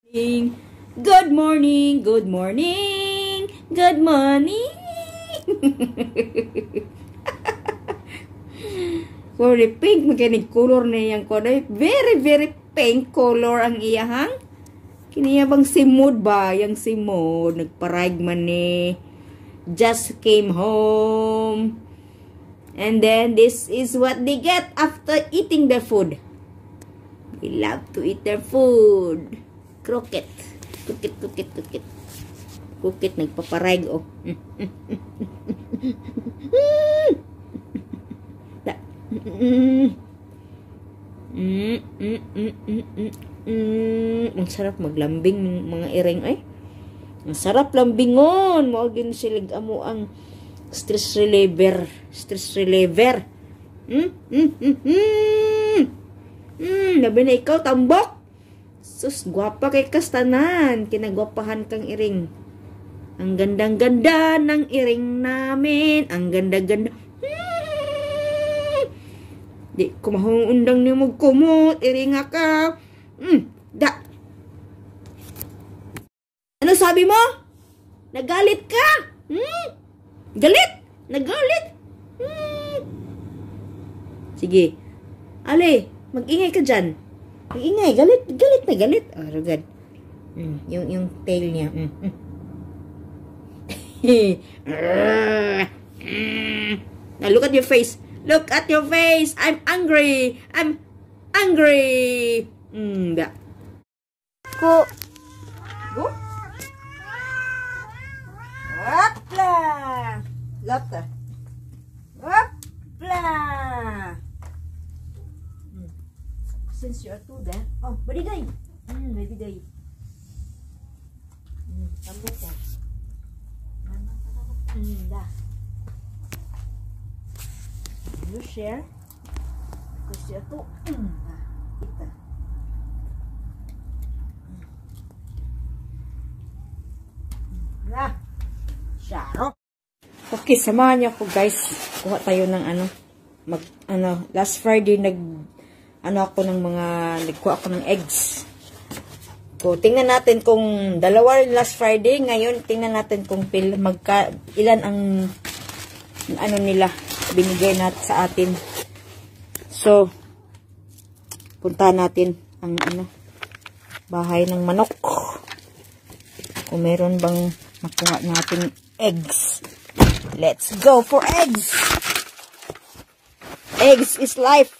Good morning, good morning, good morning. Very pink, maganig color na yang koday. Very, very pink color ang iyahang. Kiniya bang simod ba? Yang simod, nagparag man ni. Just came home. And then, this is what they get after eating their food. They love to eat their food. Croquet. Kukit, kukit, kukit. Kukit, nagpaparag, oh. Ang sarap maglambing mga iring, ay. Ang sarap lambingon. Maugin silig amo ang stress reliever. Stress reliever. Labi na ikaw, tambok. Sus, gwapa kay kastanan. Kinagwapahan kang iring. Ang gandang-ganda ng iring namin. Ang ganda-ganda. Di ko mahungundang ni magkumot. Iring ka. Da. Ano sabi mo? Nagalit ka? Galit? Nagalit? Sige. Ale, mag-ingay ka dyan. Mag-ingay. Galit. Galit na galit. Oh, rugad. Yung tail niya. Now, look at your face. Look at your face. I'm angry. I'm angry. Da. Go. Go. Hopla. Lopta. Hopla. Since you're two there. Oh, badi day. Badi day. Tambok ka. Da. You share. Because you're two. Ita. Na. Sharo. Okay, samahan niyo ako guys. Kuha tayo ng last Friday nagkuha ako ng eggs. So, tingnan natin kung dalawa last Friday. Ngayon, tingnan natin kung ilan ang nila binigay natin sa atin. So, punta natin ang bahay ng manok. Kung meron bang makuha natin eggs. Let's go for eggs. Eggs is life.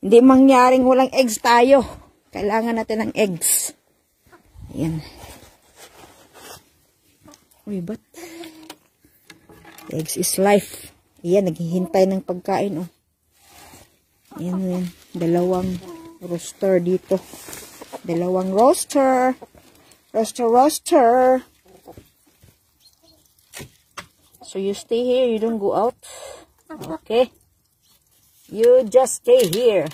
Hindi mangyaring walang eggs tayo. Kailangan natin ng eggs. Ayan. Uy, ba't? Eggs is life. Ayan, naghihintay ng pagkain, oh. Ayan, ayan. Dalawang roaster dito. Dalawang roaster. Roaster, roaster. So, you stay here. You don't go out. Okay? You just stay here.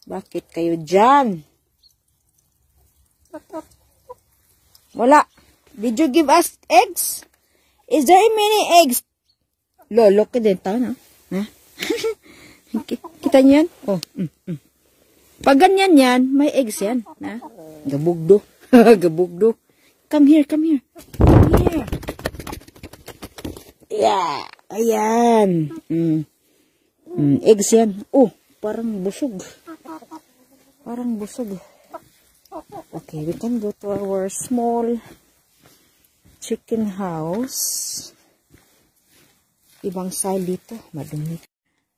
Bakit kayo dyan? Wala. Did you give us eggs? Is there many eggs? Lolo, kadenta na. Ha? Kita niyo yan? Oh. Pag ganyan yan, may eggs yan. Ha? Gabugdo. Gabugdo. Come here, come here. Come here. Yeah. Ayan. Eggs yan. Oh, parang busog. Parang busog. Okay, we can go to our small chicken house. Ibang side dito. Madumi.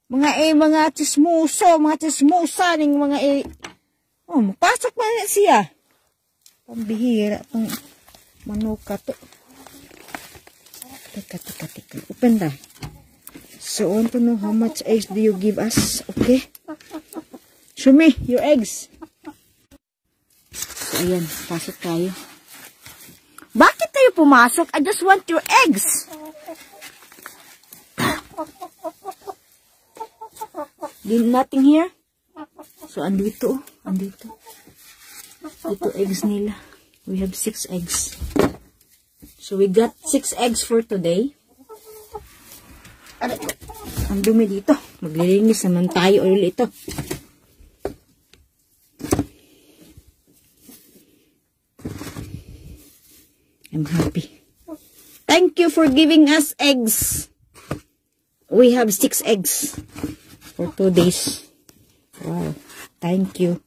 Mga chismoso. Mga chismosa. Oh, mapasok man siya. Pambihira. Pang manuka to. Teka. Open that. So, I want to know how much eggs do you give us. Okay? Show me your eggs. So, ayan. Pasok tayo. Bakit tayo pumasok? I just want your eggs. Nothing here? So, andito. Andito. Ito eggs nila. We have 6 eggs. So, we got 6 eggs for today. Ang dumi dito. Maglilinis naman tayo ulit ito. I'm happy. Thank you for giving us eggs. We have 6 eggs for 2 days. Wow. Thank you.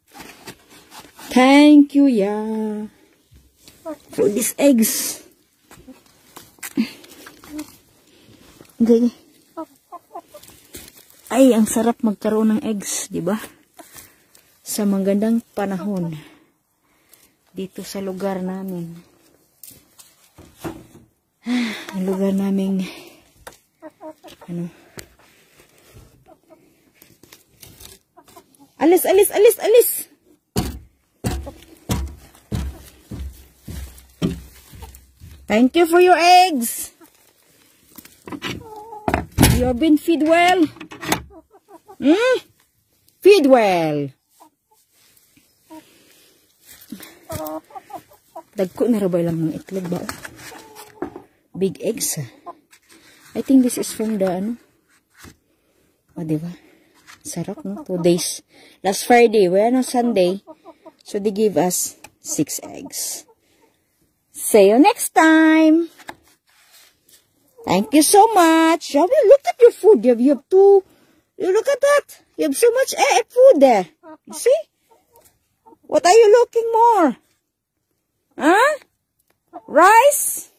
Thank you, yeah. For these eggs. Okay. Ay, ang sarap magkaroon ng eggs, di ba? Sa magandang panahon. Dito sa lugar namin. Ang lugar namin, ano? Alis, alis, alis, alis! Thank you for your eggs. You have been feed well. Feed well. Dagko na rabay lang ng itlog ba? Big eggs. I think this is from the ano. O, diba? Sarap, no? 2 days. Last Friday, we're on Sunday. So, they give us 6 eggs. See you next time. Thank you so much. Look at your food. You have 2. You look at that. You have so much food there. You see? What are you looking more? Huh? Rice?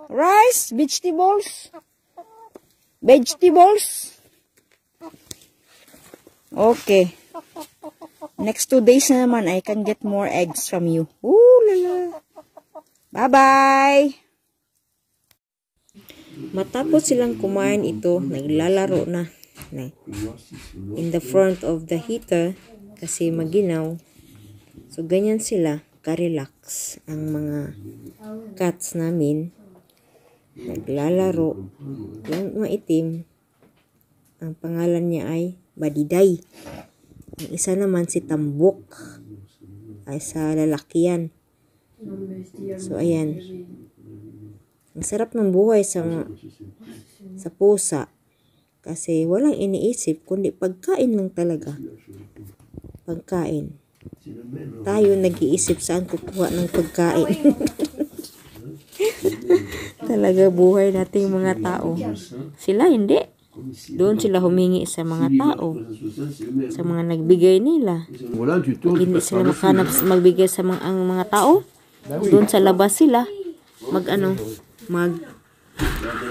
Rice? Vegetables? Vegetables? Okay. Next 2 days na naman, I can get more eggs from you. Ooh, lala. Bye-bye! Matapos silang kumain ito, naglalaro na. In the front of the heater, kasi maginaw. So, ganyan sila, ka-relax ang mga cats namin. Naglalaro. Yung maitim, ang pangalan niya ay Badiday. Ang isa naman si Tambok. Ay sa lalakian. So, ayan. Ang sarap ng buhay sa pusa. Kasi walang iniisip, kundi pagkain lang talaga. Pagkain. Tayo nag-iisip saan kukuha ng pagkain. Talaga buhay nating mga tao. Sila hindi. Doon sila humingi sa mga tao. Sa mga nagbigay nila. Pag hindi sila makahanap magbigay sa mga tao, doon sa labas sila.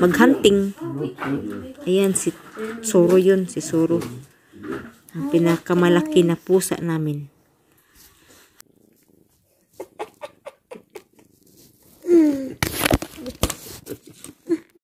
Mag-hunting. Ayan, si Soro yun. Si Soro. Ang pinakamalaki na pusa namin.